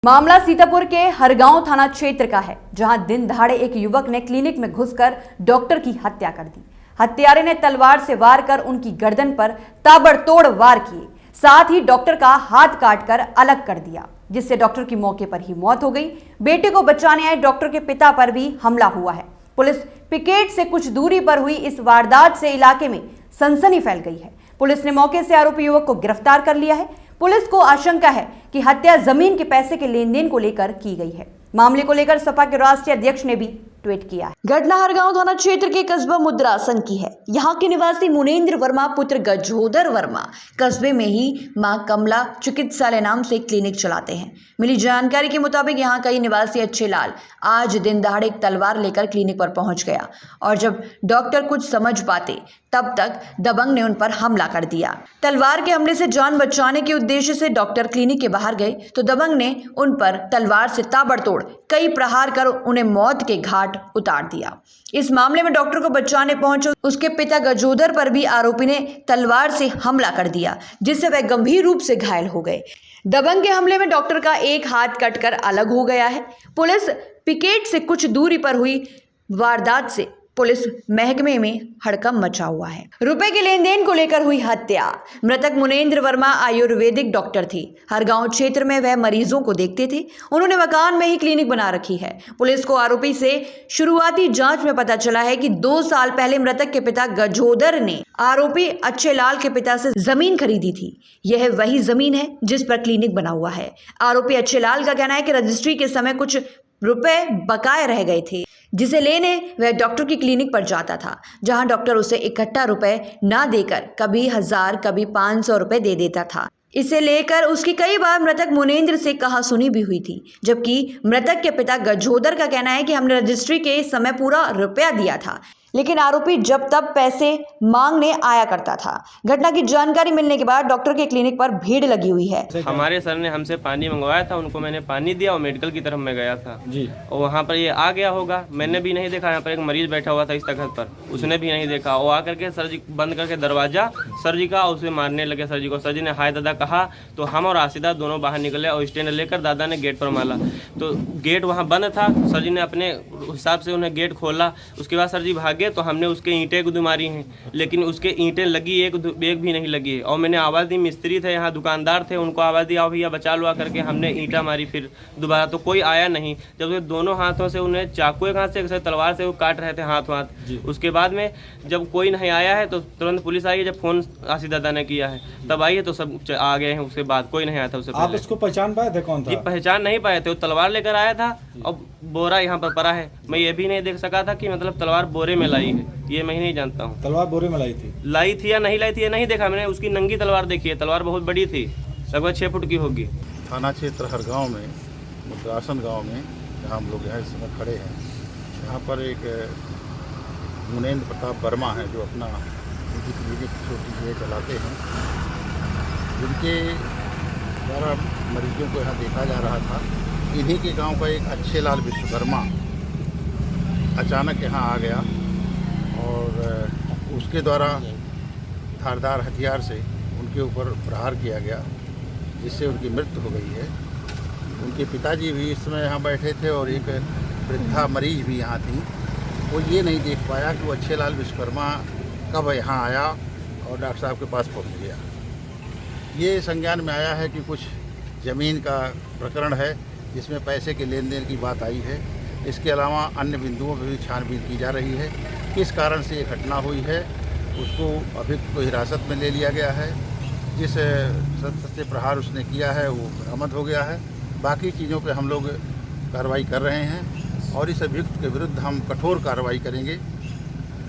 मामला सीतापुर के हरगांव थाना क्षेत्र का है, जहां दिन दहाड़े एक युवक ने क्लिनिक में घुसकर डॉक्टर की हत्या कर दी। हत्यारे ने तलवार से वार कर उनकी गर्दन पर ताबड़तोड़ वार किए, साथ ही डॉक्टर का हाथ काटकर अलग कर दिया, जिससे डॉक्टर की मौके पर ही मौत हो गई। बेटे को बचाने आए डॉक्टर के पिता पर भी हमला हुआ है। पुलिस पिकेट से कुछ दूरी पर हुई इस वारदात से इलाके में सनसनी फैल गई है। पुलिस ने मौके से आरोपी युवक को गिरफ्तार कर लिया है। पुलिस को आशंका है कि हत्या जमीन के पैसे के लेन देन को लेकर की गई है। मामले को लेकर सपा के राष्ट्रीय अध्यक्ष ने भी ट्वीट किया है। घटना हरगांव थाना क्षेत्र के कस्बा मुद्रासन की है। यहाँ के निवासी मुनेन्द्र वर्मा पुत्र गजोदर वर्मा कस्बे में ही मां कमला चिकित्सालय नाम से क्लिनिक चलाते हैं। मिली जानकारी के मुताबिक यहाँ कई निवासी अच्छे लाल आज दिन दहाड़े एक तलवार लेकर क्लिनिक पर पहुंच गया और जब डॉक्टर कुछ समझ पाते तब तक दबंग ने उन पर हमला कर दिया। तलवार के हमले से जान बचाने के उद्देश्य से डॉक्टर क्लिनिक के बाहर गए तो दबंग ने उन पर तलवार से ताबड़तोड़ कई प्रहार कर उन्हें मौत के घाट उतार दिया। इस मामले में डॉक्टर को बचाने पहुंचे उसके पिता गजोदर पर भी आरोपी ने तलवार से हमला कर दिया, जिससे वह गंभीर रूप से घायल हो गए। दबंग के हमले में डॉक्टर का एक हाथ कटकर अलग हो गया है। पुलिस पिकेट से कुछ दूरी पर हुई वारदात से पुलिस महकमे में हड़कंप मचा हुआ है। रुपए के लेन देन को लेकर हुई हत्या। मृतक मुनेन्द्र वर्मा आयुर्वेदिक डॉक्टर थे। हरगांव क्षेत्र में वह मरीजों को देखते थे। उन्होंने मकान में ही क्लिनिक बना रखी है। पुलिस को आरोपी से शुरुआती जांच में पता चला है कि 2 साल पहले मृतक के पिता गजोदर ने आरोपी अच्छे लाल के पिता से जमीन खरीदी थी। यह वही जमीन है जिस पर क्लिनिक बना हुआ है। आरोपी अच्छे लाल का कहना है कि रजिस्ट्री के समय कुछ रुपए बकाए रह गए थे, जिसे लेने वह डॉक्टर की क्लिनिक पर जाता था, जहां डॉक्टर उसे इकट्ठा रुपए ना देकर कभी 1000 कभी 500 रुपए दे देता था। इसे लेकर उसकी कई बार मृतक मुनेन्द्र से कहासुनी भी हुई थी, जबकि मृतक के पिता गजोदर का कहना है कि हमने रजिस्ट्री के समय पूरा रुपया दिया था, लेकिन आरोपी जब तब पैसे मांगने आया करता था। घटना की जानकारी मिलने के बाद डॉक्टर के क्लिनिक पर भीड़ लगी हुई है। हमारे सर ने हमसे पानी मंगवाया था, उनको मैंने पानी दिया और मेडिकल की तरफ मैं गया था जी। और वहाँ पर ये आ गया होगा, मैंने भी नहीं देखा। यहाँ पर एक मरीज बैठा हुआ था इस तखत पर, उसने भी नहीं देखा। वो आकर के सर जी बंद करके दरवाजा सर जी का उसे मारने लगे सर जी को। सर जी ने हाय दादा कहा तो हम और आसिदा दोनों बाहर निकले और स्टैंड लेकर दादा ने गेट पर मारा। तो गेट वहाँ बंद था, सर जी ने अपने हिसाब से उन्हें गेट खोला। उसके बाद सर जी भागे तो हमने उसके ईंटें गुद मारी हैं, लेकिन उसके ईंटें लगी एक भी नहीं लगी है। और मैंने आवाज़ दी, मिस्त्री थे यहाँ, दुकानदार थे, उनको आवाज़ दी आओ भैया बचा लो करके। हमने ईंटा मारी फिर दोबारा, तो कोई आया नहीं। जब वे दोनों हाथों से उन्हें चाकू एक हाथ से तलवार से वो काट रहे थे हाथ। उसके बाद में जब कोई नहीं आया है तो तुरंत पुलिस आई है। जब फोन आसी दादा ने किया है तब आई है, तो सब आ गए हैं। उसके बाद कोई नहीं आया था। उससे आप इसको पहचान पाए थे कौन था? जी पहचान नहीं पाए थे। वो तलवार लेकर आया था और बोरा यहाँ पर पड़ा है। मैं ये भी नहीं देख सका था कि मतलब तलवार बोरे में लाई है, ये मैं ही नहीं जानता हूँ। तलवार बोरे में लाई थी या नहीं लाई थी ये नहीं देखा मैंने। उसकी नंगी तलवार देखी है। तलवार बहुत बड़ी थी, लगभग 6 फुट की होगी। थाना क्षेत्र हरगांव में मुद्रासन गांव में जहां हम लोग यहाँ इस समय खड़े हैं, यहाँ पर एक मुनेन्द्र प्रताप वर्मा है जो अपना क्लिनिक छोटी ये चलाते हैं, जिनके द्वारा मरीजों को यहाँ देखा जा रहा था। इन्हीं के गांव का एक अच्छे लाल विश्वकर्मा अचानक यहाँ आ गया और उसके द्वारा धारदार हथियार से उनके ऊपर प्रहार किया गया, जिससे उनकी मृत्यु हो गई है। उनके पिताजी भी इस समय यहाँ बैठे थे और एक वृद्धा मरीज भी यहाँ थी। वो ये नहीं देख पाया कि वो अच्छे लाल विश्वकर्मा कब यहाँ आया और डॉक्टर साहब के पास पहुँच गया। ये संज्ञान में आया है कि कुछ ज़मीन का प्रकरण है जिसमें पैसे के लेन देन की बात आई है। इसके अलावा अन्य बिंदुओं पर भी छानबीन की जा रही है। किस कारण से ये घटना हुई है उसको अभियुक्त को हिरासत में ले लिया गया है। जिस शस्त्र से प्रहार उसने किया है वो बरामद हो गया है। बाकी चीज़ों पे हम लोग कार्रवाई कर रहे हैं और इस अभियुक्त के विरुद्ध हम कठोर कार्रवाई करेंगे।